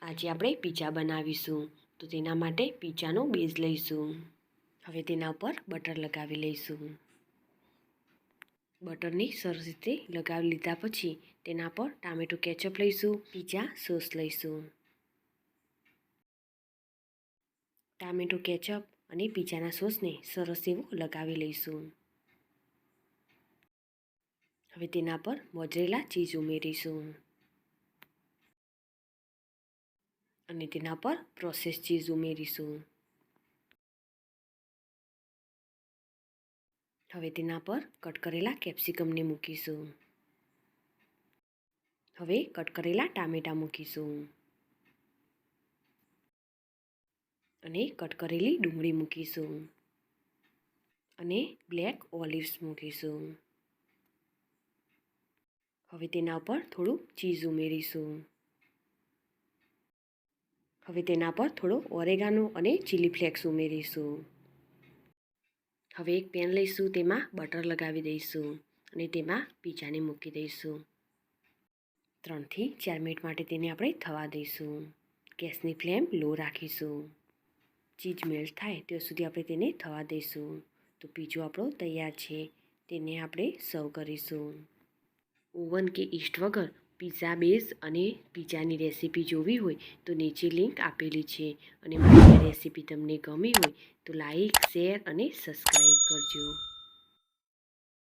આજે આપણે પીઝા બનાવીશું, તો તેના માટે પીઝાનો બેઝ લઈશું. હવે તેના ઉપર બટર લગાવી લઈશું. બટરની સરસ રીતે લગાવી લીધા પછી તેના પર ટામેટો કેચઅપ લઈશું, પીઝા સોસ લઈશું. ટામેટો કેચઅપ અને પીઝાના સોસને સરસ એવો લગાવી લઈશું. હવે તેના પર મોઝરેલા ચીઝ ઉમેરીશું અને તેના પર પ્રોસેસ ચીઝ ઉમેરીશું. હવે તેના પર કટ કરેલા કેપ્સિકમને મૂકીશું. હવે કટ કરેલા ટામેટાં મૂકીશું અને કટ કરેલી ડુંગળી મૂકીશું અને બ્લેક ઓલિવ્સ મૂકીશું. હવે તેના ઉપર થોડું ચીઝ ઉમેરીશું. હવે તેના પર થોડો ઓરેગાનો અને ચીલી ફ્લેક્સ ઉમેરીશું. હવે એક પેન લઈશું, તેમાં બટર લગાવી દઈશું અને તેમાં પીઝાને મૂકી દઈશું. 3 થી 4 મિનિટ માટે તેને આપણે થવા દઈશું. ગેસની ફ્લેમ લો રાખીશું. ચીઝ મેલ્ટ થાય ત્યાં સુધી આપણે તેને થવા દઈશું. તો પીઝો આપણો તૈયાર છે. તેને આપણે સર્વ કરીશું. ઓવન કે ઈસ્ટ વગર પીઝા બેઝ અને પીઝાની રેસીપી જોવી હોય તો નીચે લિંક આપેલી છે. અને મારી રેસીપી તમને ગમી હોય તો લાઈક, શેર અને સબસ્ક્રાઈબ કરજો.